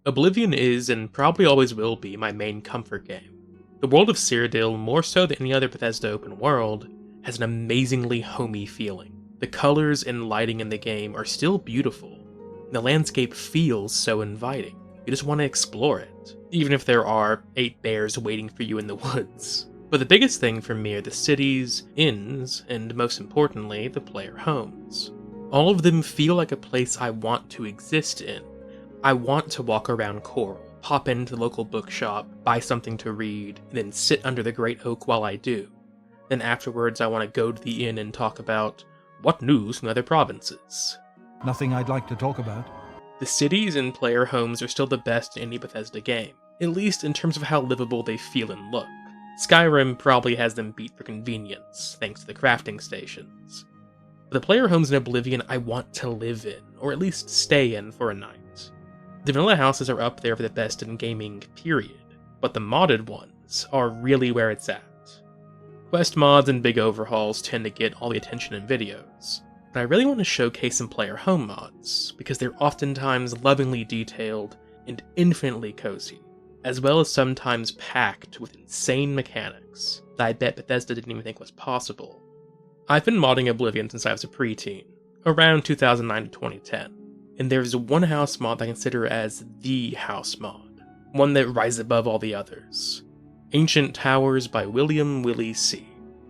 Oblivion is, and probably always will be, my main comfort game. The world of Cyrodiil, more so than any other Bethesda open world, has an amazingly homey feeling. The colors and lighting in the game are still beautiful, and the landscape feels so inviting. You just want to explore it, even if there are 8 bears waiting for you in the woods. But the biggest thing for me are the cities, inns, and most importantly, the player homes. All of them feel like a place I want to exist in. I want to walk around Coral, pop into the local bookshop, buy something to read, and then sit under the great oak while I do. Then afterwards I want to go to the inn and talk about what news from other provinces. Nothing I'd like to talk about. The cities and player homes are still the best in any Bethesda game, at least in terms of how livable they feel and look. Skyrim probably has them beat for convenience, thanks to the crafting stations. But the player homes in Oblivion I want to live in, or at least stay in for a night. The vanilla houses are up there for the best in gaming, period, but the modded ones are really where it's at. Quest mods and big overhauls tend to get all the attention in videos, but I really want to showcase some player home mods, because they're oftentimes lovingly detailed and infinitely cozy, as well as sometimes packed with insane mechanics that I bet Bethesda didn't even think was possible. I've been modding Oblivion since I was a preteen, around 2009 to 2010. And there's one house mod I consider as the house mod, one that rises above all the others. Ancient Towers by Willie C.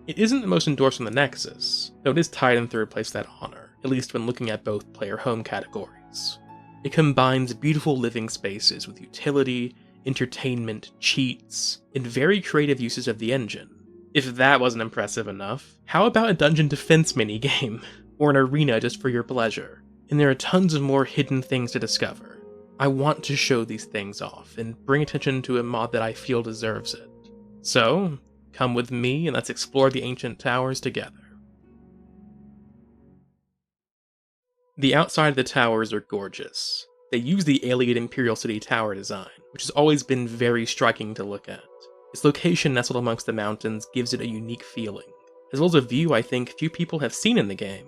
It isn't the most endorsed on the Nexus, though it is tied in third place for that honor, at least when looking at both player home categories. It combines beautiful living spaces with utility, entertainment, cheats, and very creative uses of the engine. If that wasn't impressive enough, how about a dungeon defense minigame, or an arena just for your pleasure? And there are tons of more hidden things to discover. I want to show these things off, and bring attention to a mod that I feel deserves it. So, come with me and let's explore the Ancient Towers together. The outside of the towers are gorgeous. They use the alien Imperial City tower design, which has always been very striking to look at. Its location nestled amongst the mountains gives it a unique feeling, as well as a view I think few people have seen in the game.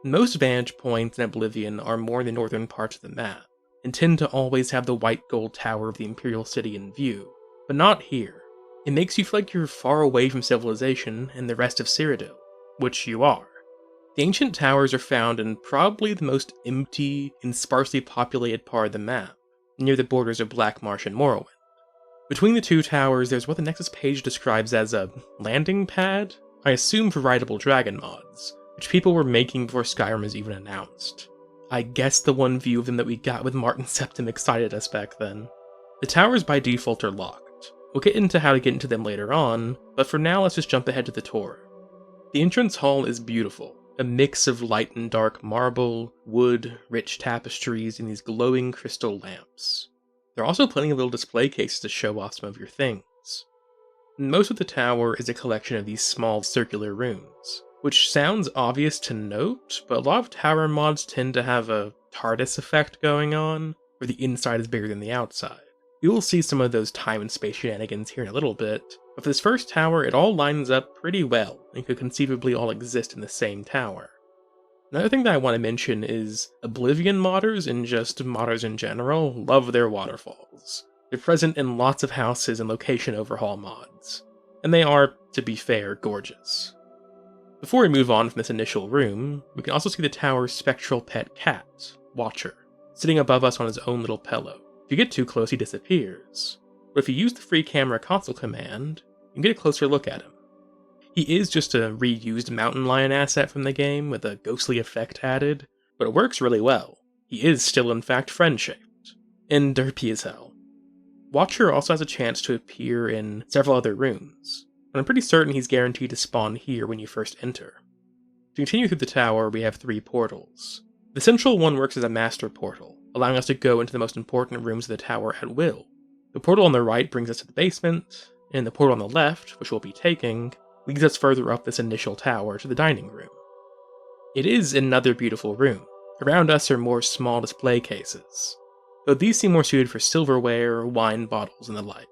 Most vantage points in Oblivion are more in the northern parts of the map, and tend to always have the white gold tower of the Imperial City in view, but not here. It makes you feel like you're far away from civilization and the rest of Cyrodiil, which you are. The ancient towers are found in probably the most empty and sparsely populated part of the map, near the borders of Black Marsh and Morrowind. Between the two towers there's what the Nexus page describes as a landing pad, I assume for rideable dragon mods, which people were making before Skyrim was even announced. I guess the one view of them that we got with Martin Septim excited us back then. The towers by default are locked. We'll get into how to get into them later on, but for now let's just jump ahead to the tour. The entrance hall is beautiful, a mix of light and dark marble, wood, rich tapestries, and these glowing crystal lamps. There are also plenty of little display cases to show off some of your things. Most of the tower is a collection of these small circular rooms, which sounds obvious to note, but a lot of tower mods tend to have a TARDIS effect going on, where the inside is bigger than the outside. We will see some of those time and space shenanigans here in a little bit, but for this first tower it all lines up pretty well, and could conceivably all exist in the same tower. Another thing that I want to mention is Oblivion modders, and just modders in general, love their waterfalls. They're present in lots of houses and location overhaul mods, and they are, to be fair, gorgeous. Before we move on from this initial room, we can also see the tower's spectral pet cat, Watcher, sitting above us on his own little pillow. If you get too close, he disappears, but if you use the free camera console command, you can get a closer look at him. He is just a reused mountain lion asset from the game with a ghostly effect added, but it works really well. He is still in fact friend-shaped, and derpy as hell. Watcher also has a chance to appear in several other rooms, and I'm pretty certain he's guaranteed to spawn here when you first enter. To continue through the tower, we have 3 portals. The central one works as a master portal, allowing us to go into the most important rooms of the tower at will. The portal on the right brings us to the basement, and the portal on the left, which we'll be taking, leads us further up this initial tower to the dining room. It is another beautiful room. Around us are more small display cases, though these seem more suited for silverware, wine bottles, and the like.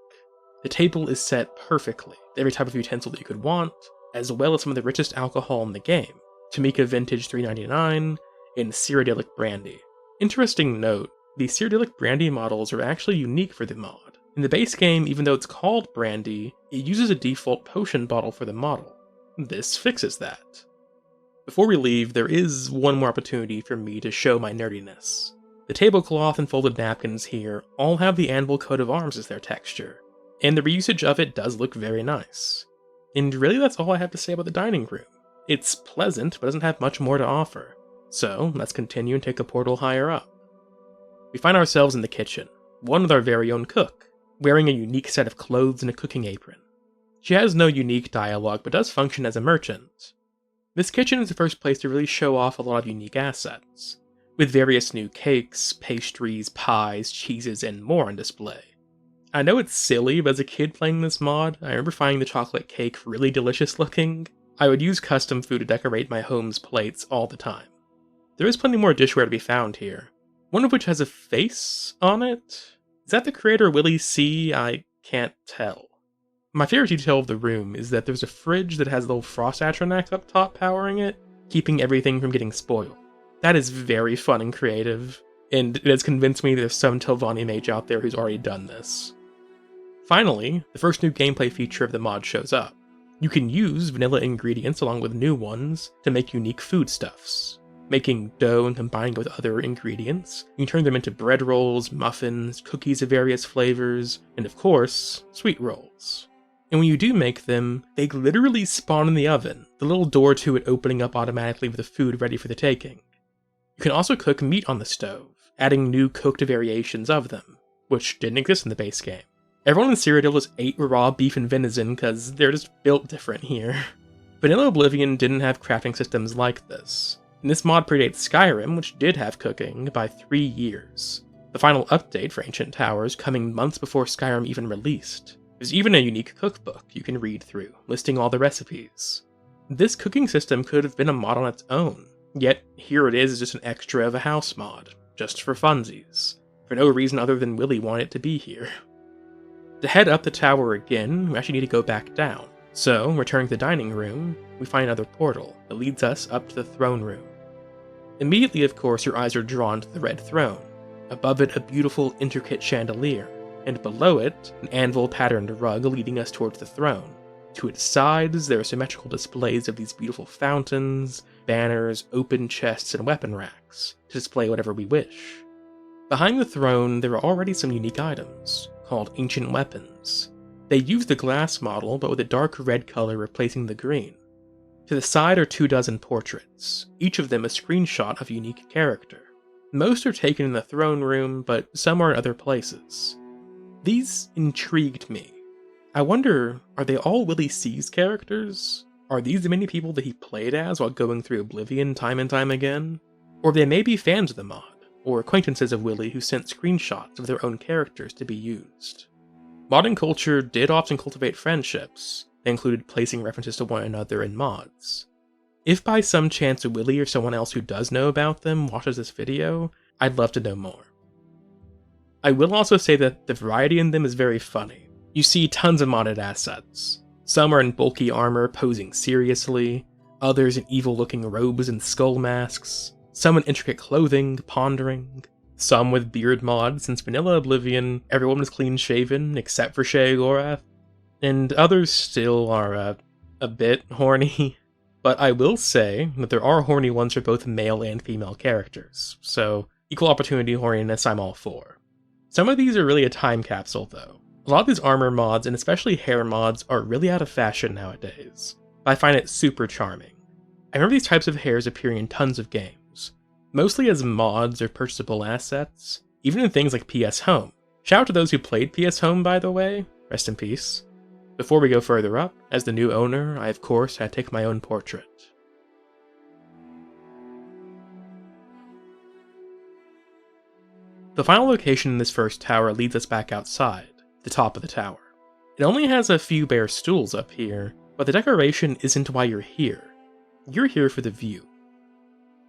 The table is set perfectly, every type of utensil that you could want, as well as some of the richest alcohol in the game, Tamika Vintage 399 and Cyrodiilic Brandy. Interesting note, The Cyrodiilic brandy models are actually unique for the mod. In the base game, even though it's called brandy, it uses a default potion bottle for the model. This fixes that. Before we leave, there is one more opportunity for me to show my nerdiness. The tablecloth and folded napkins here all have the anvil coat of arms as their texture, and the reusage of it does look very nice. And really that's all I have to say about the dining room. It's pleasant, but doesn't have much more to offer. So, let's continue and take a portal higher up. We find ourselves in the kitchen, one with our very own cook, wearing a unique set of clothes and a cooking apron. She has no unique dialogue, but does function as a merchant. This kitchen is the first place to really show off a lot of unique assets, with various new cakes, pastries, pies, cheeses, and more on display. I know it's silly, but as a kid playing this mod, I remember finding the chocolate cake really delicious looking. I would use custom food to decorate my home's plates all the time. There is plenty more dishware to be found here, one of which has a face on it. Is that the creator Willie C? I can't tell. My favorite detail of the room is that there's a fridge that has a little frost atronach up top powering it, keeping everything from getting spoiled. That is very fun and creative, and it has convinced me there's some Telvanni mage out there who's already done this. Finally, the first new gameplay feature of the mod shows up. You can use vanilla ingredients along with new ones to make unique foodstuffs. Making dough and combining it with other ingredients, you can turn them into bread rolls, muffins, cookies of various flavors, and of course, sweet rolls. And when you do make them, they literally spawn in the oven, the little door to it opening up automatically with the food ready for the taking. You can also cook meat on the stove, adding new cooked variations of them, which didn't exist in the base game. Everyone in Cyrodiil just ate raw beef and venison because they're just built different here. Vanilla Oblivion didn't have crafting systems like this, and this mod predates Skyrim, which did have cooking, by 3 years. The final update for Ancient Towers coming months before Skyrim even released. There's even a unique cookbook you can read through, listing all the recipes. This cooking system could have been a mod on its own, yet here it is as just an extra of a house mod, just for funsies, for no reason other than Willie wanted it to be here. To head up the tower again, we actually need to go back down. So, returning to the dining room, we find another portal that leads us up to the throne room. Immediately, of course, your eyes are drawn to the red throne. Above it, a beautiful, intricate chandelier, and below it, an anvil-patterned rug leading us towards the throne. To its sides, there are symmetrical displays of these beautiful fountains, banners, open chests, and weapon racks, to display whatever we wish. Behind the throne, there are already some unique items, called ancient weapons. They use the glass model, but with a dark red color replacing the green. To the side are 24 portraits, each of them a screenshot of a unique character. Most are taken in the throne room, but some are in other places. These intrigued me. I wonder, are they all Willie C's characters? Are these the many people that he played as while going through Oblivion time and time again? Or they may be fans of the mod, or acquaintances of Willie who sent screenshots of their own characters to be used. Modding culture did often cultivate friendships. They included placing references to one another in mods. If by some chance Willie or someone else who does know about them watches this video, I'd love to know more. I will also say that the variety in them is very funny. You see tons of modded assets. Some are in bulky armor posing seriously, others in evil-looking robes and skull masks, some in intricate clothing, pondering, some with beard mods, since Vanilla Oblivion, everyone was clean-shaven except for Sheogorath, and others still are a bit horny. But I will say that there are horny ones for both male and female characters, so equal opportunity horniness I'm all for. Some of these are really a time capsule though. A lot of these armor mods, and especially hair mods, are really out of fashion nowadays, but I find it super charming. I remember these types of hairs appearing in tons of games, mostly as mods or purchasable assets, even in things like PS Home. Shout out to those who played PS Home, by the way, rest in peace. Before we go further up, as the new owner, I of course had to take my own portrait. The final location in this first tower leads us back outside, the top of the tower. It only has a few bare stools up here, but the decoration isn't why you're here. You're here for the view.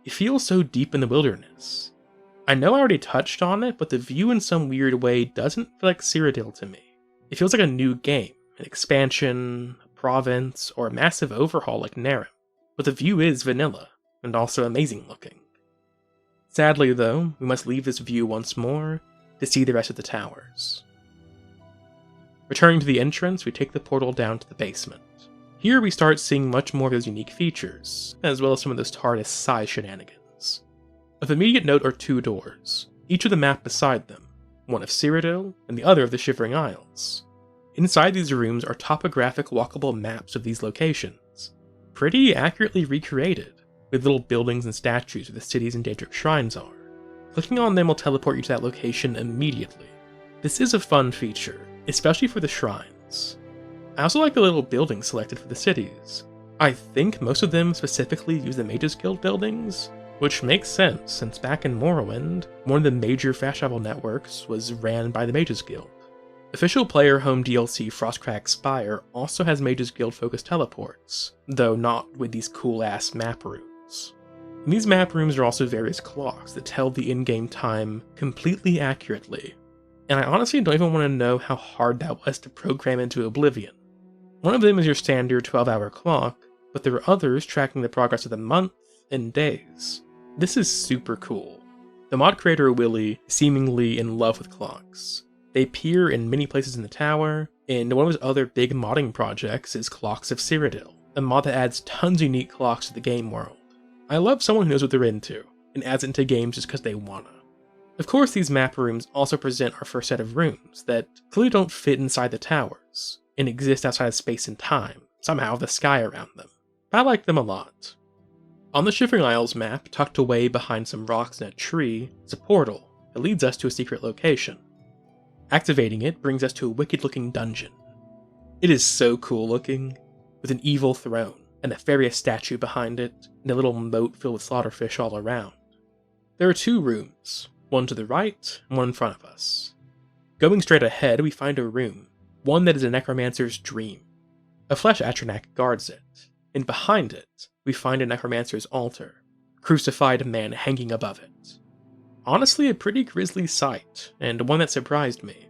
It feels so deep in the wilderness. I know I already touched on it, but the view in some weird way doesn't feel like Cyrodiil to me. It feels like a new game, an expansion, a province, or a massive overhaul like Naren. But the view is vanilla, and also amazing looking. Sadly though, we must leave this view once more to see the rest of the towers. Returning to the entrance, we take the portal down to the basement. Here we start seeing much more of those unique features, as well as some of those TARDIS size shenanigans. Of immediate note are two doors, each with a map beside them, one of Cyrodiil and the other of the Shivering Isles. Inside these rooms are topographic walkable maps of these locations, pretty accurately recreated, with little buildings and statues where the city's and Daedric shrines are. Clicking on them will teleport you to that location immediately. This is a fun feature, especially for the shrines. I also like the little buildings selected for the cities. I think most of them specifically use the Mages Guild buildings, which makes sense since back in Morrowind, one of the major fast travel networks was ran by the Mages Guild. Official player home DLC Frostcrack Spire also has Mages Guild focused teleports, though not with these cool ass map rooms. In these map rooms are also various clocks that tell the in-game time completely accurately, and I honestly don't even want to know how hard that was to program into Oblivion. One of them is your standard 12-hour clock, but there are others tracking the progress of the month and days. This is super cool. The mod creator Willie is seemingly in love with clocks. They appear in many places in the tower, and one of his other big modding projects is Clocks of Cyrodiil, a mod that adds tons of unique clocks to the game world. I love someone who knows what they're into, and adds it into games just because they wanna. Of course, these map rooms also present our first set of rooms that clearly don't fit inside the towers, and exist outside of space and time, somehow the sky around them. But I like them a lot. On the Shivering Isles map, tucked away behind some rocks and a tree, is a portal that leads us to a secret location. Activating it brings us to a wicked-looking dungeon. It is so cool looking, with an evil throne, and a Nefarious statue behind it, and a little moat filled with slaughterfish all around. There are two rooms, one to the right and one in front of us. Going straight ahead, we find a room, one that is a necromancer's dream. A flesh Atronach guards it, and behind it, we find a necromancer's altar, a crucified man hanging above it. Honestly, a pretty grisly sight, and one that surprised me.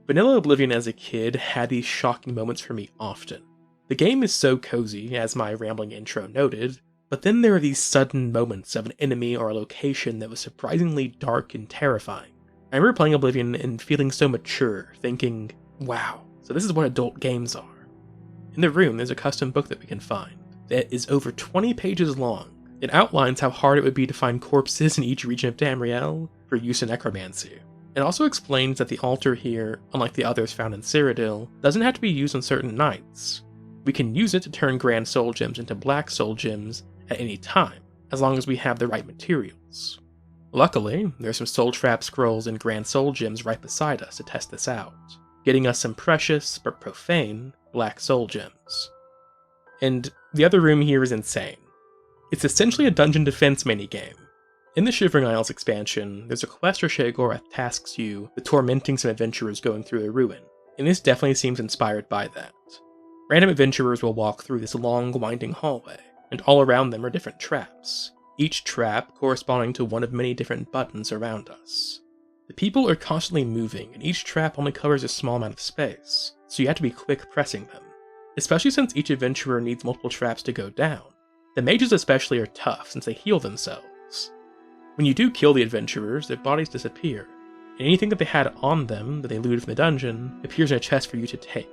Vanilla Oblivion as a kid had these shocking moments for me often. The game is so cozy, as my rambling intro noted, but then there are these sudden moments of an enemy or a location that was surprisingly dark and terrifying. I remember playing Oblivion and feeling so mature, thinking, wow, so this is what adult games are. In the room, there's a custom book that we can find, that is over 20 pages long. It outlines how hard it would be to find corpses in each region of Tamriel for use in necromancy. It also explains that the altar here, unlike the others found in Cyrodiil, doesn't have to be used on certain nights. We can use it to turn Grand Soul Gems into Black Soul Gems at any time, as long as we have the right materials. Luckily, there's some Soul Trap Scrolls and Grand Soul Gems right beside us to test this out, getting us some precious, but profane, Black Soul Gems. And the other room here is insane. It's essentially a dungeon defense minigame. In the Shivering Isles expansion, there's a quest where Sheogorath tasks you with tormenting some adventurers going through a ruin, and this definitely seems inspired by that. Random adventurers will walk through this long, winding hallway, and all around them are different traps, each trap corresponding to one of many different buttons around us. The people are constantly moving, and each trap only covers a small amount of space, so you have to be quick pressing them, especially since each adventurer needs multiple traps to go down. The mages especially are tough since they heal themselves. When you do kill the adventurers, their bodies disappear, and anything that they had on them that they looted from the dungeon appears in a chest for you to take.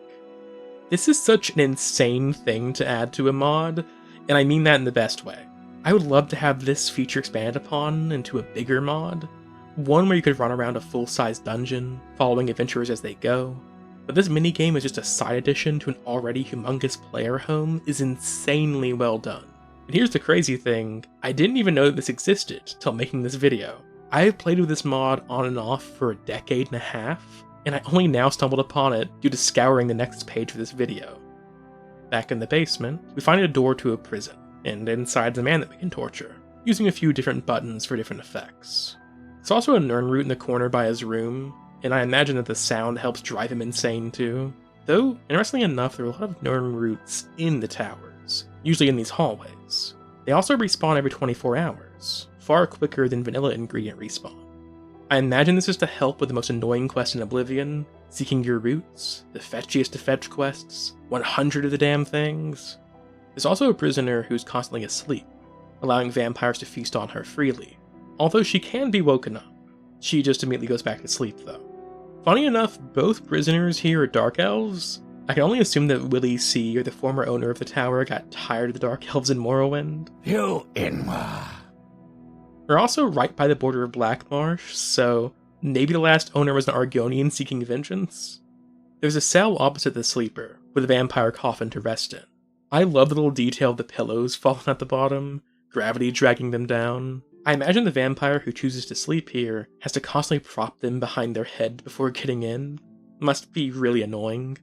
This is such an insane thing to add to a mod, and I mean that in the best way. I would love to have this feature expanded upon into a bigger mod, one where you could run around a full-size dungeon, following adventurers as they go. But this minigame is just a side addition to an already humongous player home is insanely well done. And here's the crazy thing, I didn't even know that this existed till making this video. I have played with this mod on and off for a decade and a half, and I only now stumbled upon it due to scouring the next page for this video. Back in the basement, we find a door to a prison, and inside's a man that we can torture, using a few different buttons for different effects. There's also a Nern root in the corner by his room, and I imagine that the sound helps drive him insane too. Though, interestingly enough, there are a lot of Nern roots in the towers, usually in these hallways. They also respawn every 24 hours, far quicker than vanilla ingredient respawn. I imagine this is to help with the most annoying quest in Oblivion, seeking your roots, the fetchiest of fetch quests, 100 of the damn things. There's also a prisoner who's constantly asleep, allowing vampires to feast on her freely, although she can be woken up. She just immediately goes back to sleep, though. Funny enough, both prisoners here are Dark Elves. I can only assume that Willie C., or the former owner of the tower, got tired of the Dark Elves in Morrowind. You Inwa. We're also right by the border of Blackmarsh, so maybe the last owner was an Argonian seeking vengeance? There's a cell opposite the sleeper, with a vampire coffin to rest in. I love the little detail of the pillows falling at the bottom, gravity dragging them down. I imagine the vampire who chooses to sleep here has to constantly prop them behind their head before getting in. Must be really annoying.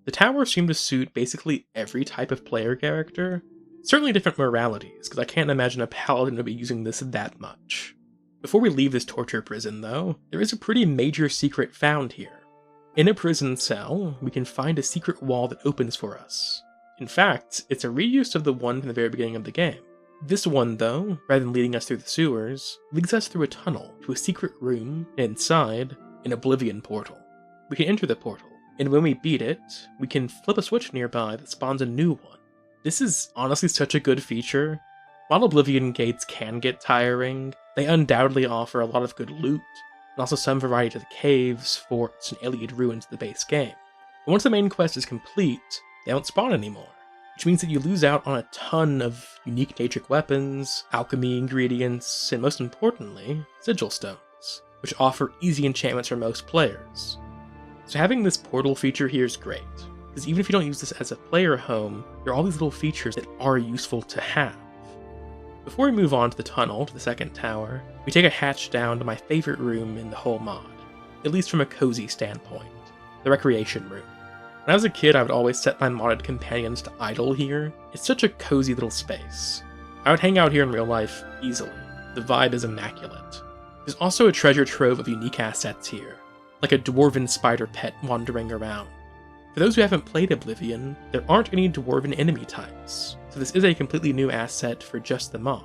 The tower seemed to suit basically every type of player character. Certainly different moralities, because I can't imagine a paladin would be using this that much. Before we leave this torture prison, though, there is a pretty major secret found here. In a prison cell, we can find a secret wall that opens for us. In fact, it's a reuse of the one from the very beginning of the game. This one, though, rather than leading us through the sewers, leads us through a tunnel to a secret room, and inside, an Oblivion portal. We can enter the portal, and when we beat it, we can flip a switch nearby that spawns a new one. This is honestly such a good feature. While Oblivion gates can get tiring, they undoubtedly offer a lot of good loot, and also some variety to the caves, forts, and alien ruins of the base game. But once the main quest is complete, they don't spawn anymore, which means that you lose out on a ton of unique natric weapons, alchemy ingredients, and most importantly, sigil stones, which offer easy enchantments for most players. So having this portal feature here is great, because even if you don't use this as a player home, there are all these little features that are useful to have. Before we move on to the tunnel to the second tower, we take a hatch down to my favorite room in the whole mod, at least from a cozy standpoint, the recreation room. When I was a kid, I would always set my modded companions to idle here. It's such a cozy little space. I would hang out here in real life easily. The vibe is immaculate. There's also a treasure trove of unique assets here, like a dwarven spider pet wandering around. For those who haven't played Oblivion, there aren't any dwarven enemy types, so this is a completely new asset for just the mod.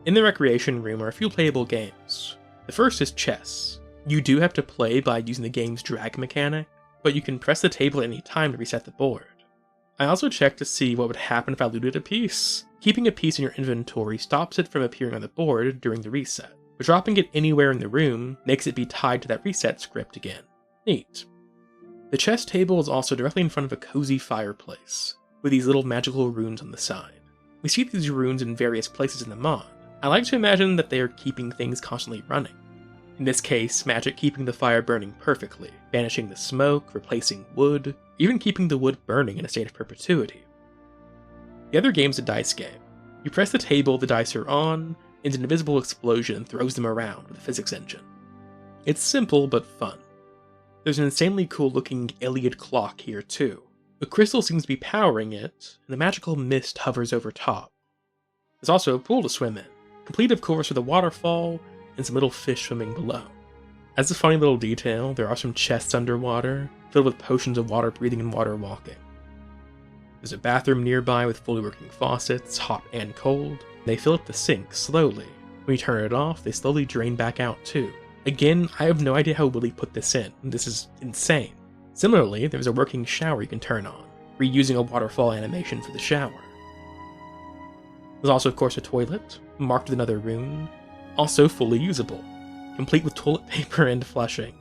In the recreation room are a few playable games. The first is chess. You do have to play by using the game's drag mechanic, but you can press the table at any time to reset the board. I also checked to see what would happen if I looted a piece. Keeping a piece in your inventory stops it from appearing on the board during the reset, but dropping it anywhere in the room makes it be tied to that reset script again. Neat. The chess table is also directly in front of a cozy fireplace, with these little magical runes on the side. We see these runes in various places in the mod. I like to imagine that they are keeping things constantly running. In this case, magic keeping the fire burning perfectly, banishing the smoke, replacing wood, even keeping the wood burning in a state of perpetuity. The other game's a dice game. You press the table the dice are on, and an invisible explosion throws them around with a physics engine. It's simple but fun. There's an insanely cool looking Iliad clock here too. A crystal seems to be powering it, and a magical mist hovers over top. There's also a pool to swim in, complete of course with a waterfall, and some little fish swimming below. As a funny little detail, there are some chests underwater, filled with potions of water breathing and water walking. There's a bathroom nearby with fully working faucets, hot and cold. They fill up the sink slowly. When you turn it off, they slowly drain back out too. Again, I have no idea how Willie put this in. This is insane. Similarly, there's a working shower you can turn on, reusing a waterfall animation for the shower. There's also of course a toilet, marked with another rune, also fully usable, complete with toilet paper and flushing.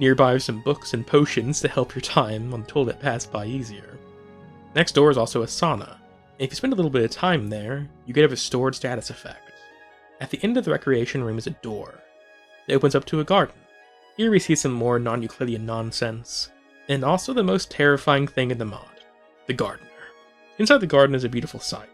Nearby are some books and potions to help your time on the toilet pass by easier. Next door is also a sauna, and if you spend a little bit of time there, you get a restored status effect. At the end of the recreation room is a door. It opens up to a garden. Here we see some more non-Euclidean nonsense, and also the most terrifying thing in the mod, the gardener. Inside the garden is a beautiful sight.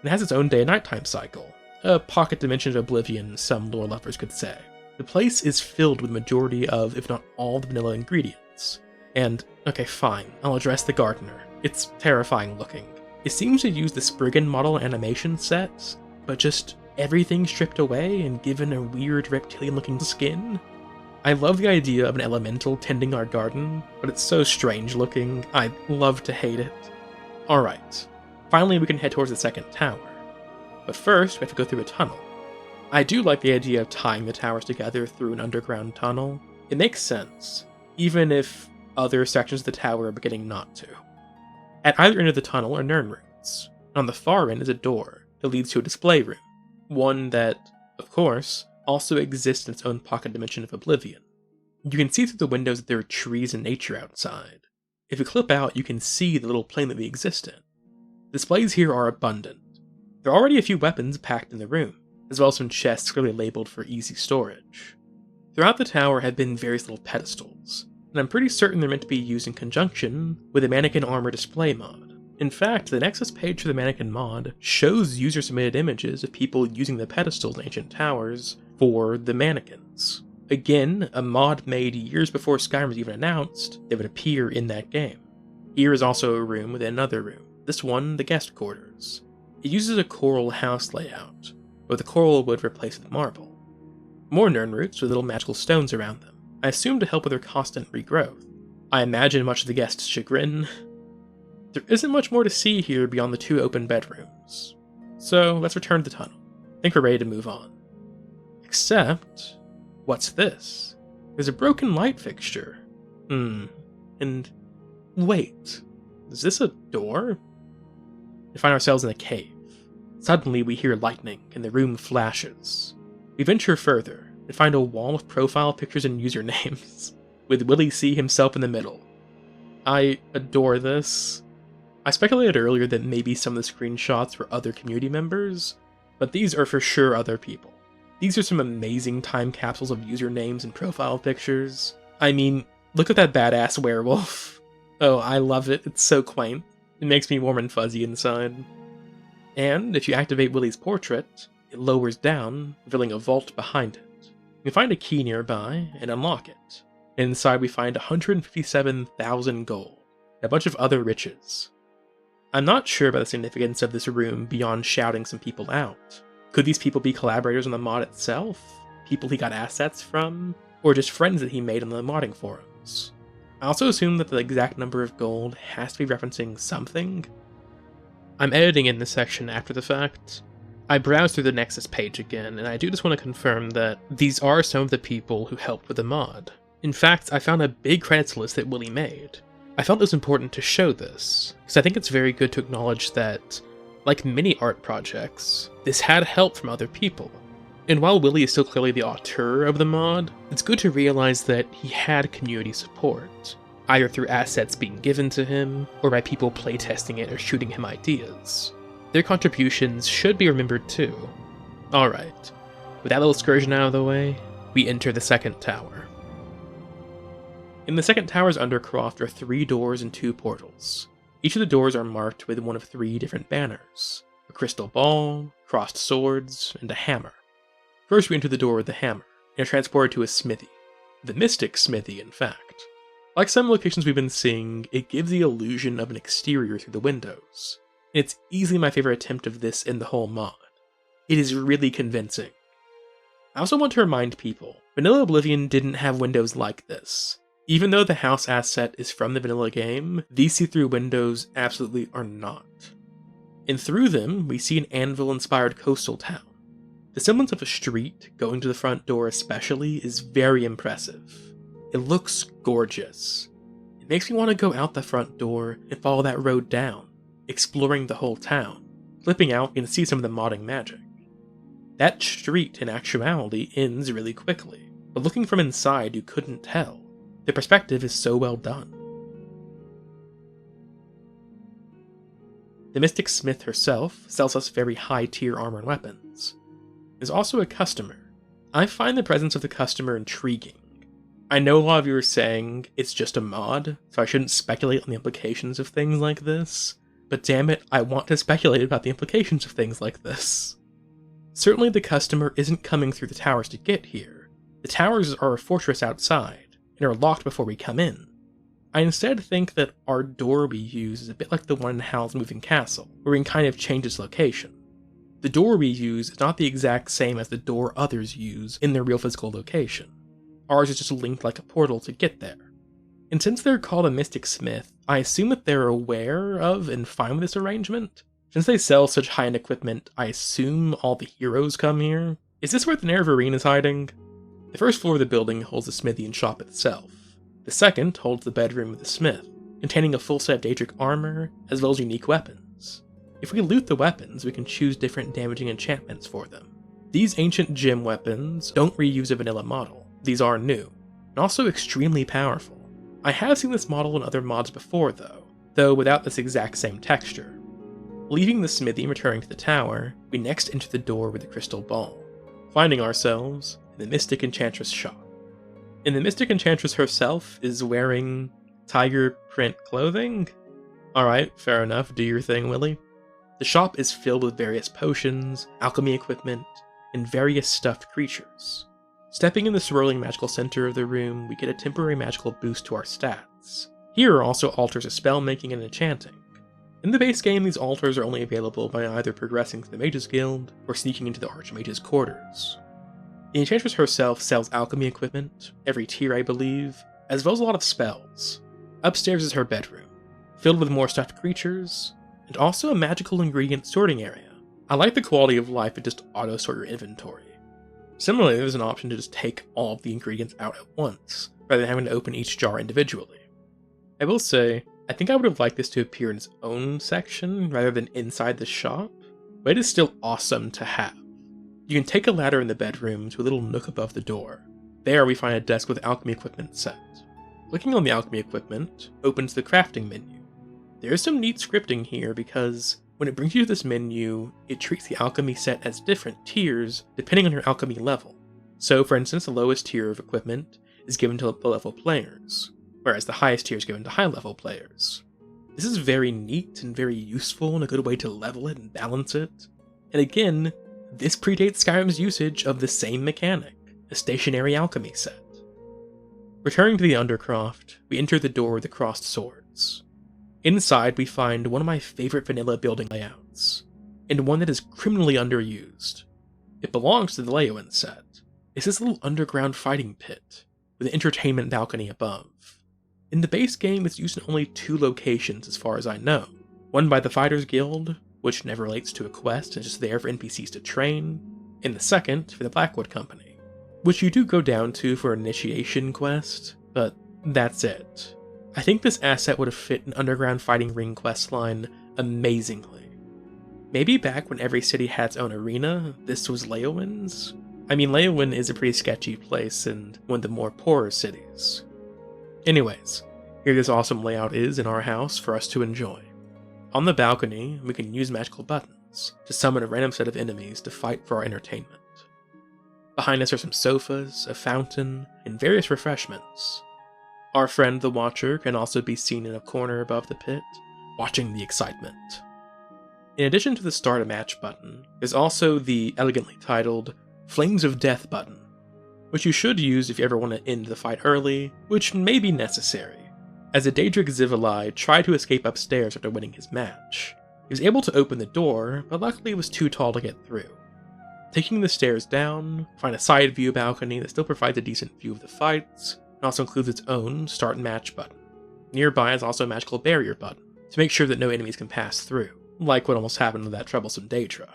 It has its own day and nighttime cycle, a pocket dimension of Oblivion, some lore lovers could say. The place is filled with the majority of, if not all, the vanilla ingredients. And, okay fine, I'll address the gardener. It's terrifying looking. It seems to use the Spriggan model animation set, but just everything stripped away and given a weird reptilian looking skin. I love the idea of an elemental tending our garden, but it's so strange looking, I love to hate it. Alright, finally we can head towards the second tower. But first, we have to go through a tunnel. I do like the idea of tying the towers together through an underground tunnel. It makes sense, even if other sections of the tower are beginning not to. At either end of the tunnel are Nern runes, and on the far end is a door that that leads to a display room, one that, of course, also exists in its own pocket dimension of Oblivion. You can see through the windows that there are trees and nature outside. If you clip out, you can see the little plane that we exist in. Displays here are abundant. There are already a few weapons packed in the room, as well as some chests clearly labeled for easy storage. Throughout the tower have been various little pedestals, and I'm pretty certain they're meant to be used in conjunction with the mannequin armor display mod. In fact, the Nexus page for the mannequin mod shows user-submitted images of people using the pedestals in ancient towers for the mannequins. Again, a mod made years before Skyrim was even announced that would appear in that game. Here is also a room within another room, this one the guest quarters. It uses a coral house layout, with the coral wood replaced with marble. More nern roots with little magical stones around them, I assume to help with their constant regrowth. I imagine much to the guests' chagrin. There isn't much more to see here beyond the 2 open bedrooms. So let's return to the tunnel. I think we're ready to move on. Except, what's this? There's a broken light fixture. And wait, is this a door? We find ourselves in a cave. Suddenly we hear lightning and the room flashes. We venture further and find a wall of profile pictures and usernames, with Willie C himself in the middle. I adore this. I speculated earlier that maybe some of the screenshots were other community members, but these are for sure other people. These are some amazing time capsules of usernames and profile pictures. I mean, look at that badass werewolf. Oh, I love it, it's so quaint. It makes me warm and fuzzy inside. And if you activate Willie's portrait, it lowers down, revealing a vault behind it. You can find a key nearby and unlock it. And inside we find 157,000 gold, and a bunch of other riches. I'm not sure about the significance of this room beyond shouting some people out. Could these people be collaborators on the mod itself? People he got assets from? Or just friends that he made on the modding forums? I also assume that the exact number of gold has to be referencing something. I'm editing in this section after the fact. I browsed through the Nexus page again, and I do just want to confirm that these are some of the people who helped with the mod. In fact, I found a big credits list that Willie made. I felt it was important to show this, because I think it's very good to acknowledge that, like many art projects, this had help from other people. And while Willie is still clearly the auteur of the mod, it's good to realize that he had community support, either through assets being given to him, or by people playtesting it or shooting him ideas. Their contributions should be remembered too. Alright, with that little excursion out of the way, we enter the second tower. In the second tower's undercroft are 3 doors and 2 portals. Each of the doors are marked with one of 3 different banners: a crystal ball, crossed swords, and a hammer. First we enter the door with the hammer, and are transported to a smithy. The mystic smithy, in fact. Like some locations we've been seeing, it gives the illusion of an exterior through the windows. And it's easily my favorite attempt of this in the whole mod. It is really convincing. I also want to remind people, vanilla Oblivion didn't have windows like this. Even though the house asset is from the vanilla game, these see-through windows absolutely are not. And through them, we see an anvil-inspired coastal town. The semblance of a street, going to the front door especially, is very impressive. It looks gorgeous. It makes me want to go out the front door and follow that road down, exploring the whole town. Flipping out, you can see some of the modding magic. That street, in actuality, ends really quickly, but looking from inside you couldn't tell. The perspective is so well done. The Mystic Smith herself sells us very high-tier armor and weapons. There's also a customer. I find the presence of the customer intriguing. I know a lot of you are saying it's just a mod, so I shouldn't speculate on the implications of things like this, but damn it, I want to speculate about the implications of things like this. Certainly the customer isn't coming through the towers to get here. The towers are a fortress outside, and are locked before we come in. I instead think that our door we use is a bit like the one in Hal's Moving Castle, where we can kind of change its location. The door we use is not the exact same as the door others use in their real physical location. Ours is just linked like a portal to get there. And since they're called a Mystic Smith, I assume that they're aware of and fine with this arrangement. Since they sell such high-end equipment, I assume all the heroes come here. Is this where the Nervarine is hiding? The first floor of the building holds the smithy and shop itself. The second holds the bedroom of the smith, containing a full set of Daedric armor, as well as unique weapons. If we loot the weapons, we can choose different damaging enchantments for them. These ancient gem weapons don't reuse a vanilla model. These are new, and also extremely powerful. I have seen this model in other mods before though without this exact same texture. Leaving the smithy and returning to the tower, we next enter the door with the crystal ball, finding ourselves in the Mystic Enchantress shop. And the Mystic Enchantress herself is wearing tiger print clothing? Alright, fair enough, do your thing, Willie. The shop is filled with various potions, alchemy equipment, and various stuffed creatures. Stepping in the swirling magical center of the room, we get a temporary magical boost to our stats. Here are also altars of spellmaking and enchanting. In the base game, these altars are only available by either progressing to the Mages Guild or sneaking into the Archmage's quarters. The Enchantress herself sells alchemy equipment, every tier I believe, as well as a lot of spells. Upstairs is her bedroom, filled with more stuffed creatures, and also a magical ingredient sorting area. I like the quality of life of just auto-sort your inventory. Similarly, there's an option to just take all of the ingredients out at once, rather than having to open each jar individually. I will say, I think I would have liked this to appear in its own section rather than inside the shop, but it is still awesome to have. You can take a ladder in the bedroom to a little nook above the door. There we find a desk with alchemy equipment set. Clicking on the alchemy equipment opens the crafting menu. There is some neat scripting here because when it brings you to this menu, it treats the alchemy set as different tiers depending on your alchemy level. So for instance, the lowest tier of equipment is given to low level players, whereas the highest tier is given to high level players. This is very neat and very useful and a good way to level it and balance it. And again, this predates Skyrim's usage of the same mechanic, a stationary alchemy set. Returning to the Undercroft, we enter the door with the crossed swords. Inside, we find one of my favorite vanilla building layouts, and one that is criminally underused. It belongs to the Leyawiin set. It's this little underground fighting pit, with an entertainment balcony above. In the base game, it's used in only 2 locations as far as I know. One by the Fighters Guild, which never relates to a quest and is just there for NPCs to train, and the second for the Blackwood Company, which you do go down to for an initiation quest, but that's it. I think this asset would have fit an underground fighting ring questline amazingly. Maybe back when every city had its own arena, this was Leyawiin's? I mean, Leyawiin is a pretty sketchy place and one of the more poorer cities. Anyways, here this awesome layout is in our house for us to enjoy. On the balcony, we can use magical buttons to summon a random set of enemies to fight for our entertainment. Behind us are some sofas, a fountain, and various refreshments. Our friend the Watcher can also be seen in a corner above the pit, watching the excitement. In addition to the Start a Match button, there's also the elegantly titled Flames of Death button, which you should use if you ever want to end the fight early, which may be necessary. As a Daedric Zivali tried to escape upstairs after winning his match, he was able to open the door, but luckily it was too tall to get through. Taking the stairs down, find a side view balcony that still provides a decent view of the fights, and also includes its own Start and Match button. Nearby is also a magical barrier button, to make sure that no enemies can pass through, like what almost happened with that troublesome Daedra.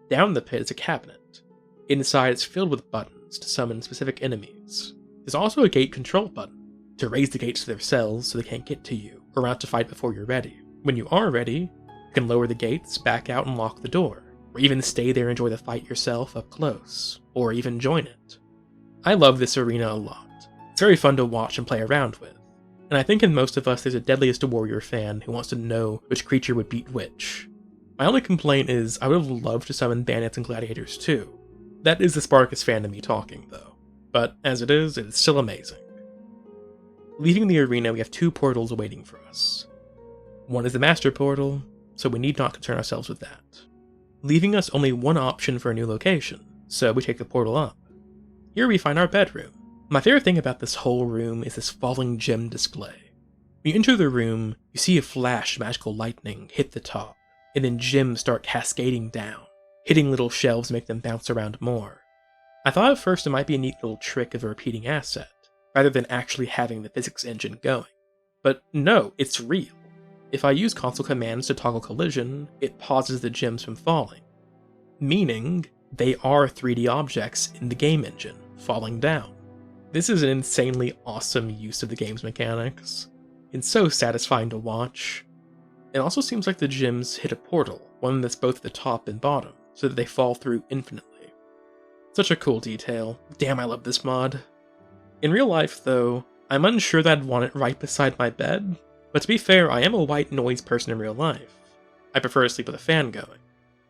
Down the pit is a cabinet. Inside it's filled with buttons to summon specific enemies. There's also a gate control button, to raise the gates to their cells so they can't get to you, or out to fight before you're ready. When you are ready, you can lower the gates, back out, and lock the door, or even stay there and enjoy the fight yourself up close, or even join it. I love this arena a lot. It's very fun to watch and play around with, and I think in most of us there's a Deadliest Warrior fan who wants to know which creature would beat which. My only complaint is I would have loved to summon bandits and gladiators too. That is the Spartacus fan of me talking though, but as it is still amazing. Leaving the arena, we have 2 portals awaiting for us. One is the Master Portal, so we need not concern ourselves with that. Leaving us only one option for a new location, so we take the portal up. Here we find our bedroom. My favorite thing about this whole room is this falling gem display. When you enter the room, you see a flash of magical lightning hit the top, and then gems start cascading down, hitting little shelves to make them bounce around more. I thought at first it might be a neat little trick of a repeating asset, rather than actually having the physics engine going. But no, it's real. If I use console commands to toggle collision, it pauses the gems from falling, meaning they are 3D objects in the game engine, falling down. This is an insanely awesome use of the game's mechanics. It's so satisfying to watch. It also seems like the gems hit a portal, one that's both the top and bottom, so that they fall through infinitely. Such a cool detail. Damn, I love this mod. In real life, though, I'm unsure that I'd want it right beside my bed, but to be fair, I am a white noise person in real life. I prefer to sleep with a fan going.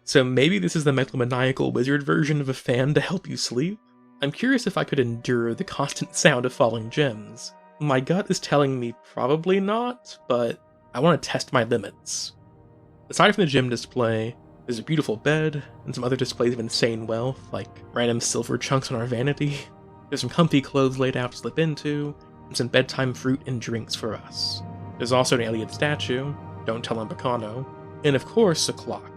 So maybe this is the megalomaniacal wizard version of a fan to help you sleep? I'm curious if I could endure the constant sound of falling gems. My gut is telling me probably not, but I want to test my limits. Aside from the gem display, there's a beautiful bed, and some other displays of insane wealth, like random silver chunks on our vanity. There's some comfy clothes laid out to slip into, and some bedtime fruit and drinks for us. There's also an alien statue, don't tell him Bacano, and of course a clock.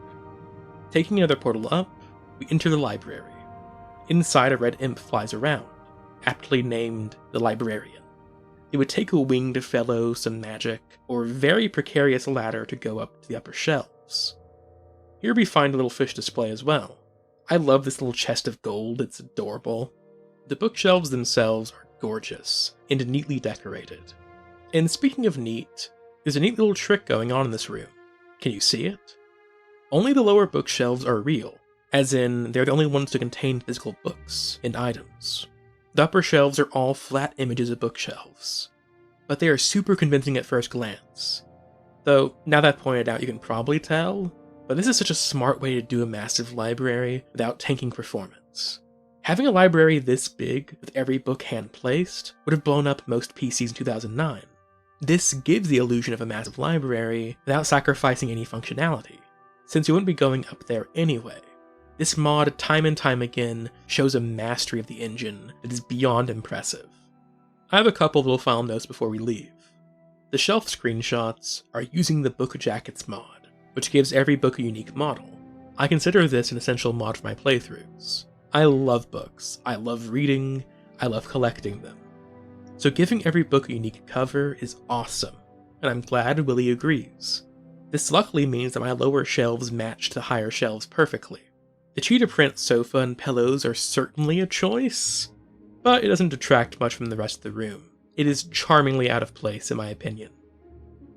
Taking another portal up, we enter the library. Inside, a red imp flies around, aptly named the Librarian. It would take a winged fellow, some magic, or very precarious ladder to go up to the upper shelves. Here we find a little fish display as well. I love this little chest of gold, it's adorable. The bookshelves themselves are gorgeous, and neatly decorated. And speaking of neat, there's a neat little trick going on in this room. Can you see it? Only the lower bookshelves are real, as in they're the only ones to contain physical books and items. The upper shelves are all flat images of bookshelves, but they are super convincing at first glance. Though, now that I've pointed out, you can probably tell, but this is such a smart way to do a massive library without tanking performance. Having a library this big, with every book hand-placed, would have blown up most PCs in 2009. This gives the illusion of a massive library without sacrificing any functionality, since you wouldn't be going up there anyway. This mod, time and time again, shows a mastery of the engine that is beyond impressive. I have a couple little final notes before we leave. The shelf screenshots are using the Book Jackets mod, which gives every book a unique model. I consider this an essential mod for my playthroughs. I love books, I love reading, I love collecting them. So giving every book a unique cover is awesome, and I'm glad Willie agrees. This luckily means that my lower shelves match the higher shelves perfectly. The cheetah print sofa and pillows are certainly a choice, but it doesn't detract much from the rest of the room. It is charmingly out of place in my opinion.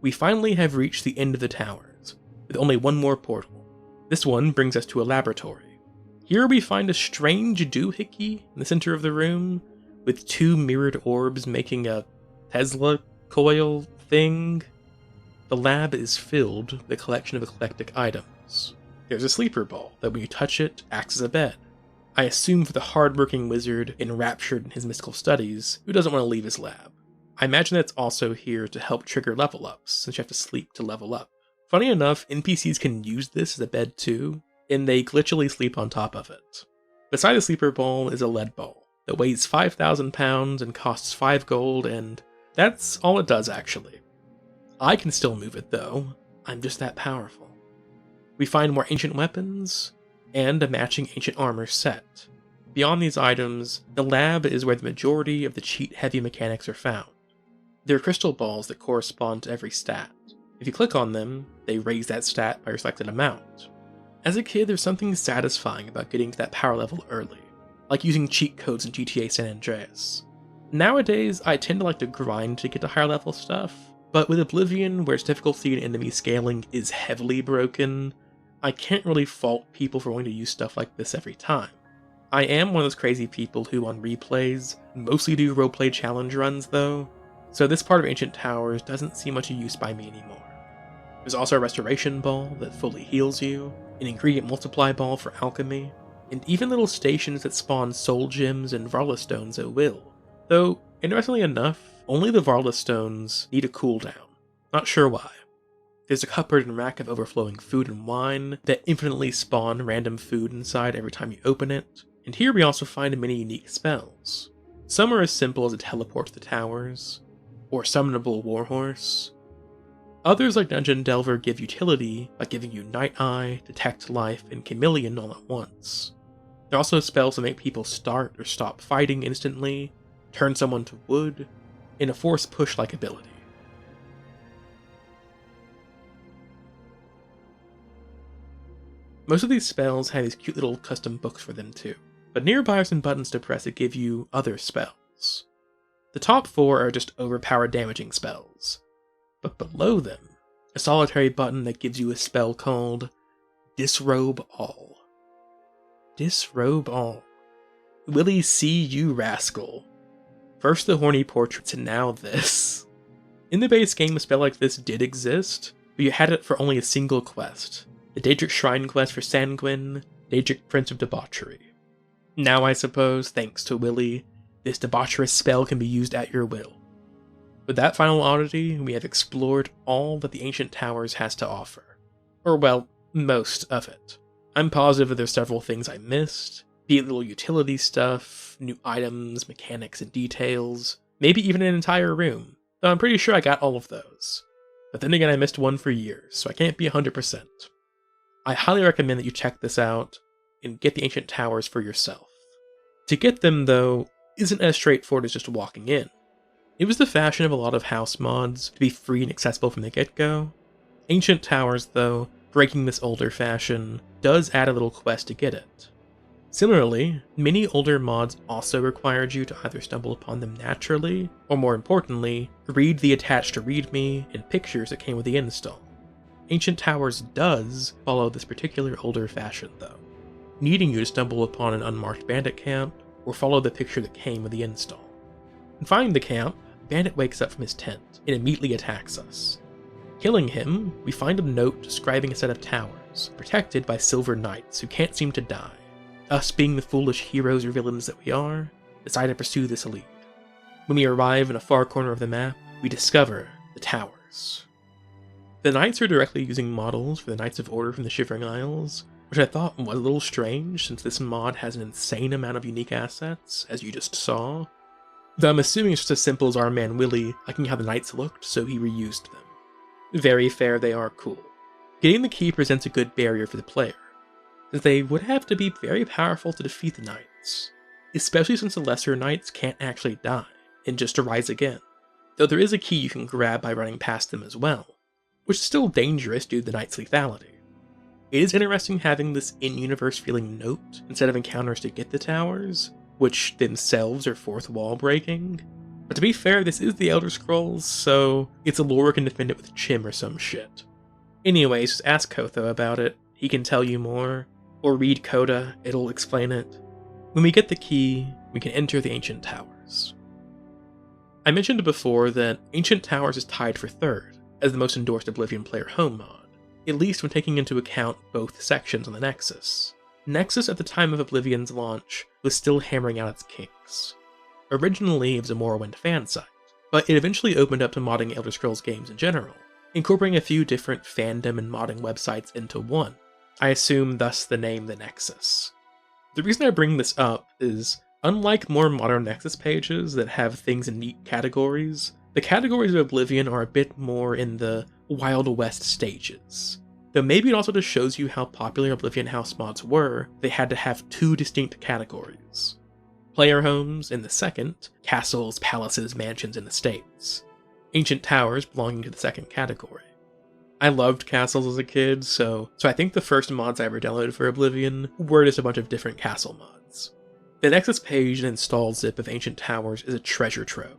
We finally have reached the end of the towers, with only one more portal. This one brings us to a laboratory. Here we find a strange doohickey in the center of the room, with two mirrored orbs making a Tesla coil thing. The lab is filled with a collection of eclectic items. There's a sleeper ball that when you touch it, acts as a bed. I assume for the hard-working wizard enraptured in his mystical studies who doesn't want to leave his lab. I imagine that it's also here to help trigger level ups, since you have to sleep to level up. Funny enough, NPCs can use this as a bed too, and they glitchily sleep on top of it. Beside the sleeper ball is a lead ball that weighs 5,000 pounds and costs 5 gold, and that's all it does actually. I can still move it though, I'm just that powerful. We find more ancient weapons, and a matching ancient armor set. Beyond these items, the lab is where the majority of the cheat-heavy mechanics are found. There are crystal balls that correspond to every stat. If you click on them, they raise that stat by your selected amount. As a kid, there's something satisfying about getting to that power level early, like using cheat codes in GTA San Andreas. Nowadays, I tend to like to grind to get to higher level stuff, but with Oblivion, where its difficulty and enemy scaling is heavily broken, I can't really fault people for wanting to use stuff like this every time. I am one of those crazy people who, on replays, mostly do roleplay challenge runs though, so this part of Ancient Towers doesn't see much use by me anymore. There's also a restoration ball that fully heals you, an ingredient multiply ball for alchemy, and even little stations that spawn soul gems and Varla stones at will. Though, interestingly enough, only the Varla stones need a cooldown. Not sure why. There's a cupboard and rack of overflowing food and wine that infinitely spawn random food inside every time you open it, and here we also find many unique spells. Some are as simple as a teleport to the towers, or summonable warhorse. Others, like Dungeon Delver, give utility by giving you Night Eye, Detect Life, and Chameleon all at once. There are also spells that make people start or stop fighting instantly, turn someone to wood, and a force push-like ability. Most of these spells have these cute little custom books for them too, but nearby are some buttons to press that give you other spells. The top 4 are just overpowered damaging spells, but below them, a solitary button that gives you a spell called Disrobe all. Disrobe all. Willie, see you rascal. First the horny portraits and now this. In the base game, a spell like this did exist, but you had it for only a single quest. The Daedric Shrine quest for Sanguine, Daedric Prince of Debauchery. Now I suppose, thanks to Willie, this debaucherous spell can be used at your will. With that final oddity, we have explored all that the Ancient Towers has to offer. Or well, most of it. I'm positive that there's several things I missed, be it little utility stuff, new items, mechanics, and details, maybe even an entire room, though I'm pretty sure I got all of those. But then again, I missed one for years, so I can't be 100%. I highly recommend that you check this out and get the Ancient Towers for yourself. To get them, though, isn't as straightforward as just walking in. It was the fashion of a lot of house mods to be free and accessible from the get-go. Ancient Towers, though, breaking this older fashion, does add a little quest to get it. Similarly, many older mods also required you to either stumble upon them naturally, or more importantly, read the attached readme and pictures that came with the install. Ancient Towers does follow this particular older fashion though, needing you to stumble upon an unmarked bandit camp, or follow the picture that came with the install. In finding the camp, Bandit wakes up from his tent and immediately attacks us. Killing him, we find a note describing a set of towers, protected by silver knights who can't seem to die. Us, being the foolish heroes or villains that we are, decide to pursue this lead. When we arrive in a far corner of the map, we discover the towers. The knights are directly using models for the Knights of Order from the Shivering Isles, which I thought was a little strange since this mod has an insane amount of unique assets, as you just saw. Though I'm assuming it's just as simple as our man Willie liking how the knights looked, so he reused them. Very fair, they are cool. Getting the key presents a good barrier for the player, since they would have to be very powerful to defeat the knights, especially since the lesser knights can't actually die, and just arise again, though there is a key you can grab by running past them as well, which is still dangerous due to the knight's lethality. It is interesting having this in-universe feeling note instead of encounters to get the towers, which themselves are fourth wall breaking. But to be fair, this is the Elder Scrolls, so it's a lore can defend it with Chim or some shit. Anyways, just ask Kotho about it, he can tell you more, or read Coda, it'll explain it. When we get the key, we can enter the Ancient Towers. I mentioned before that Ancient Towers is tied for third as the most endorsed Oblivion player home mod, at least when taking into account both sections on the Nexus. Nexus at the time of Oblivion's launch was still hammering out its kinks. Originally it was a Morrowind fan site, but it eventually opened up to modding Elder Scrolls games in general, incorporating a few different fandom and modding websites into one. I assume thus the name The Nexus. The reason I bring this up is, unlike more modern Nexus pages that have things in neat categories, the categories of Oblivion are a bit more in the Wild West stages. Though maybe it also just shows you how popular Oblivion house mods were, they had to have two distinct categories. Player homes in the second, castles, palaces, mansions, and estates. Ancient towers belonging to the second category. I loved castles as a kid, so I think the first mods I ever downloaded for Oblivion were just a bunch of different castle mods. The Nexus page and install zip of Ancient Towers is a treasure trove.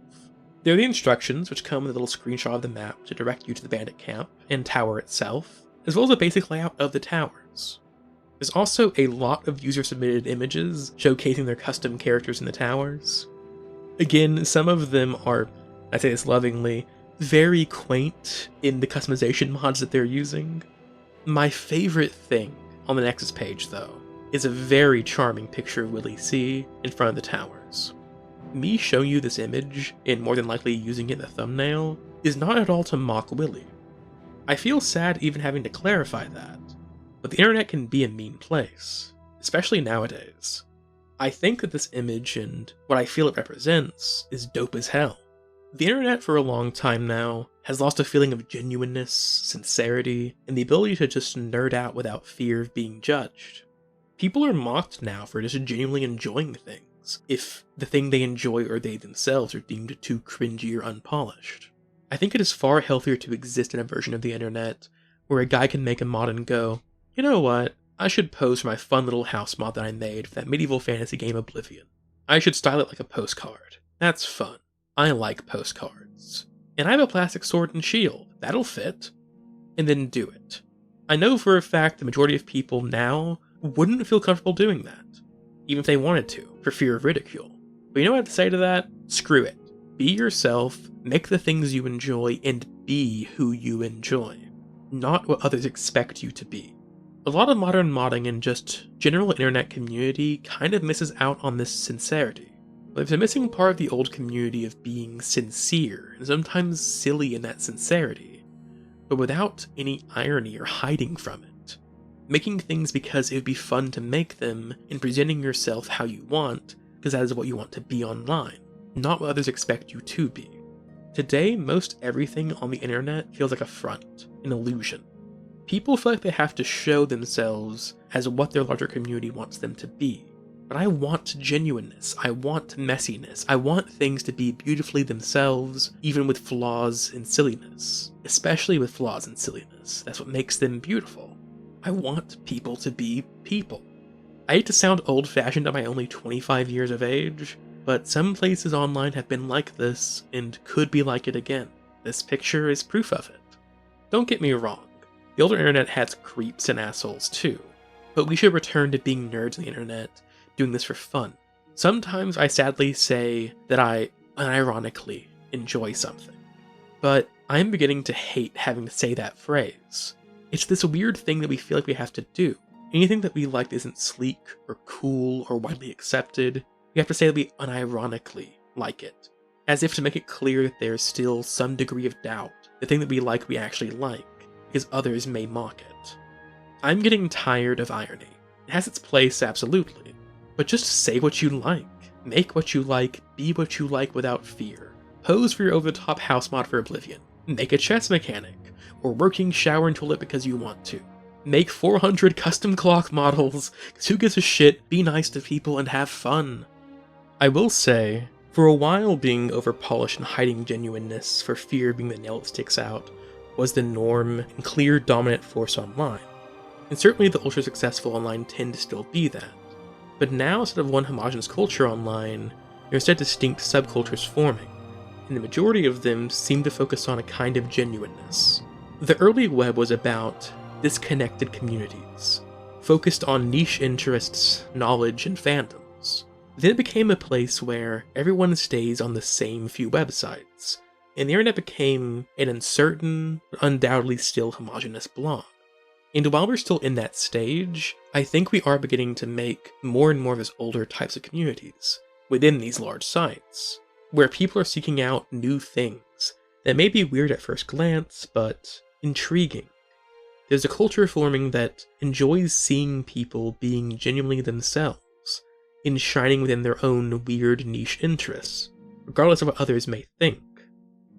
There are the instructions, which come with a little screenshot of the map to direct you to the bandit camp and tower itself, as well as a basic layout of the towers. There's also a lot of user-submitted images showcasing their custom characters in the towers. Again, some of them are, I say this lovingly, very quaint in the customization mods that they're using. My favorite thing on the Nexus page, though, is a very charming picture of Willie C in front of the towers. Me showing you this image, and more than likely using it in the thumbnail, is not at all to mock Willie. I feel sad even having to clarify that, but the internet can be a mean place, especially nowadays. I think that this image and what I feel it represents is dope as hell. The internet for a long time now has lost a feeling of genuineness, sincerity, and the ability to just nerd out without fear of being judged. People are mocked now for just genuinely enjoying things, if the thing they enjoy or they themselves are deemed too cringy or unpolished. I think it is far healthier to exist in a version of the internet where a guy can make a mod and go, you know what, I should pose for my fun little house mod that I made for that medieval fantasy game Oblivion. I should style it like a postcard. That's fun. I like postcards. And I have a plastic sword and shield. That'll fit. And then do it. I know for a fact the majority of people now wouldn't feel comfortable doing that, even if they wanted to, for fear of ridicule. But you know what I have to say to that? Screw it. Be yourself, make the things you enjoy, and be who you enjoy, not what others expect you to be. A lot of modern modding and just general internet community kind of misses out on this sincerity. There's a missing part of the old community of being sincere, and sometimes silly in that sincerity, but without any irony or hiding from it. Making things because it would be fun to make them, and presenting yourself how you want, because that is what you want to be online, not what others expect you to be. Today, most everything on the internet feels like a front, an illusion. People feel like they have to show themselves as what their larger community wants them to be. But I want genuineness, I want messiness, I want things to be beautifully themselves, even with flaws and silliness. Especially with flaws and silliness, that's what makes them beautiful. I want people to be people. I hate to sound old-fashioned at my only 25 years of age, but some places online have been like this, and could be like it again. This picture is proof of it. Don't get me wrong, the older internet has creeps and assholes too, but we should return to being nerds on the internet, doing this for fun. Sometimes I sadly say that I unironically enjoy something, but I'm beginning to hate having to say that phrase. It's this weird thing that we feel like we have to do. Anything that we like isn't sleek or cool or widely accepted. We have to say that we unironically like it, as if to make it clear that there's still some degree of doubt. The thing that we actually like, because others may mock it. I'm getting tired of irony. It has its place, absolutely, but just say what you like. Make what you like, be what you like without fear. Pose for your over-the-top house mod for Oblivion. Make a chess mechanic, or working shower and toilet because you want to. Make 400 custom clock models, because who gives a shit, be nice to people, and have fun. I will say, for a while being over-polished and hiding genuineness for fear of being the nail that sticks out was the norm and clear dominant force online. And certainly the ultra-successful online tend to still be that. But now, instead of one homogenous culture online, there are instead distinct subcultures forming, and the majority of them seem to focus on a kind of genuineness. The early web was about disconnected communities, focused on niche interests, knowledge, and fandoms. Then it became a place where everyone stays on the same few websites, and the internet became an uncertain, but undoubtedly still homogenous blob. And while we're still in that stage, I think we are beginning to make more and more of those older types of communities within these large sites, where people are seeking out new things that may be weird at first glance, but intriguing. There's a culture forming that enjoys seeing people being genuinely themselves, and shining within their own weird niche interests, regardless of what others may think.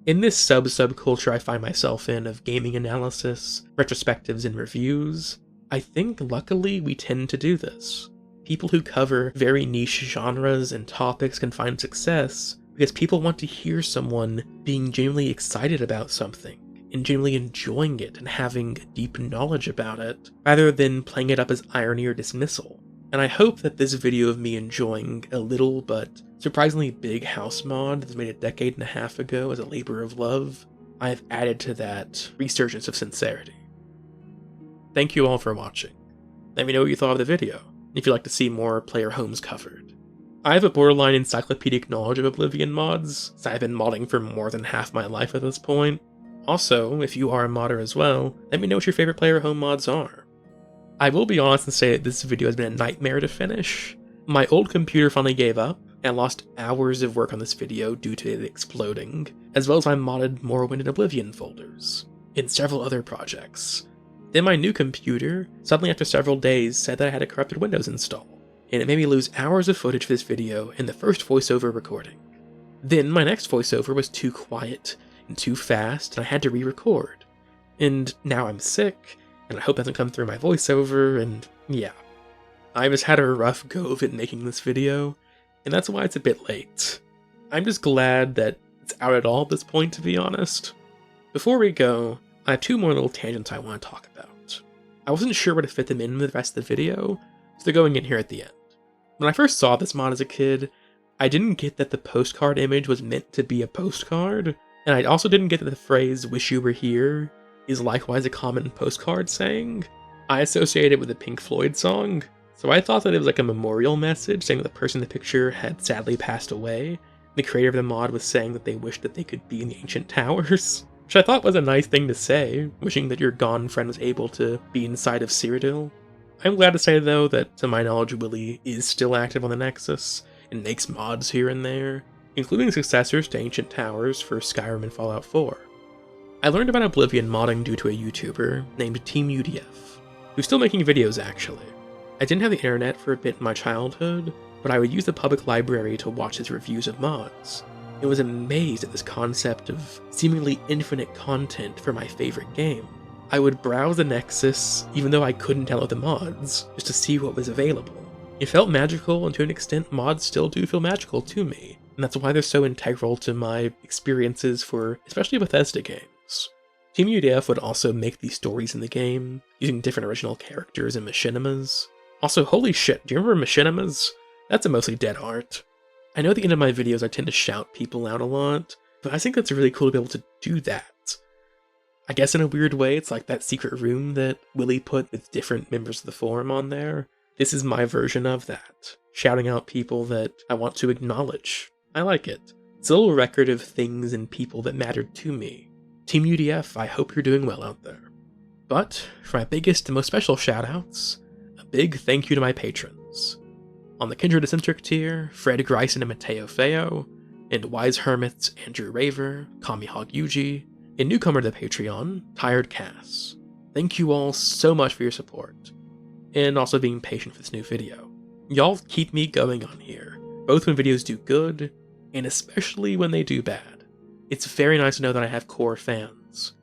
In this subculture I find myself in of gaming analysis, retrospectives, and reviews, I think luckily we tend to do this. People who cover very niche genres and topics can find success because people want to hear someone being genuinely excited about something, and genuinely enjoying it and having deep knowledge about it, rather than playing it up as irony or dismissal. And I hope that this video of me enjoying a little but surprisingly big house mod that was made a decade and a half ago as a labor of love, I have added to that resurgence of sincerity. Thank you all for watching. Let me know what you thought of the video, if you'd like to see more player homes covered. I have a borderline encyclopedic knowledge of Oblivion mods, since I've been modding for more than half my life at this point. Also, if you are a modder as well, let me know what your favorite player home mods are. I will be honest and say that this video has been a nightmare to finish. My old computer finally gave up, and I lost hours of work on this video due to it exploding, as well as my modded Morrowind and Oblivion folders, and several other projects. Then my new computer, suddenly after several days, said that I had a corrupted Windows install, and it made me lose hours of footage for this video in the first voiceover recording. Then my next voiceover was too quiet and too fast, and I had to re-record. And now I'm sick, and I hope it doesn't come through my voiceover, and yeah. I just had a rough go of it making this video, and that's why it's a bit late. I'm just glad that it's out at all at this point, to be honest. Before we go, I have two more little tangents I want to talk about. I wasn't sure where to fit them in with the rest of the video, so they're going in here at the end. When I first saw this mod as a kid, I didn't get that the postcard image was meant to be a postcard, and I also didn't get that the phrase "wish you were here" is likewise a common postcard saying. I associate it with a Pink Floyd song, so I thought that it was like a memorial message saying that the person in the picture had sadly passed away. The creator of the mod was saying that they wished that they could be in the ancient towers, which I thought was a nice thing to say, wishing that your gone friend was able to be inside of Cyrodiil. I'm glad to say, though, that to my knowledge, Willie is still active on the Nexus and makes mods here and there, including successors to Ancient Towers for Skyrim and Fallout 4. I learned about Oblivion modding due to a YouTuber named Team UDF, who's still making videos actually. I didn't have the internet for a bit in my childhood, but I would use the public library to watch his reviews of mods. I was amazed at this concept of seemingly infinite content for my favorite game. I would browse the Nexus, even though I couldn't download the mods, just to see what was available. It felt magical, and to an extent, mods still do feel magical to me, and that's why they're so integral to my experiences for especially Bethesda games. Team UDF would also make these stories in the game, using different original characters and machinimas. Also, holy shit, do you remember machinimas? That's a mostly dead art. I know at the end of my videos I tend to shout people out a lot, but I think that's really cool to be able to do that. I guess in a weird way, it's like that secret room that Willie put with different members of the forum on there. This is my version of that, shouting out people that I want to acknowledge. I like it. It's a little record of things and people that mattered to me. Team UDF, I hope you're doing well out there. But, for my biggest and most special shoutouts, a big thank you to my patrons. On the Kindred Eccentric tier, Fred Greisen and Mateo Feo, and Wise Hermits Andrew Raver, Kami Hog Yuji, and newcomer to the Patreon, Tired Cass. Thank you all so much for your support, and also being patient for this new video. Y'all keep me going on here, both when videos do good, and especially when they do bad. It's very nice to know that I have core fans.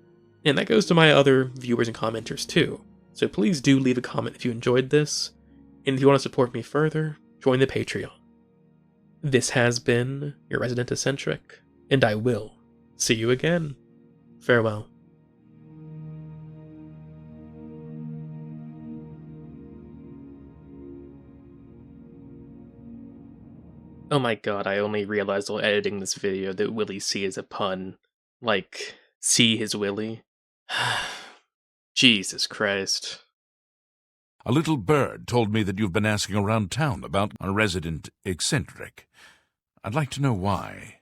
And that goes to my other viewers and commenters too, so please do leave a comment if you enjoyed this, and if you want to support me further, join the Patreon. This has been your Resident Eccentric, and I will see you again. Farewell. Oh my god, I only realized while editing this video that Willie C is a pun. Like, see his Willie. Jesus Christ. A little bird told me that you've been asking around town about a resident eccentric. I'd like to know why.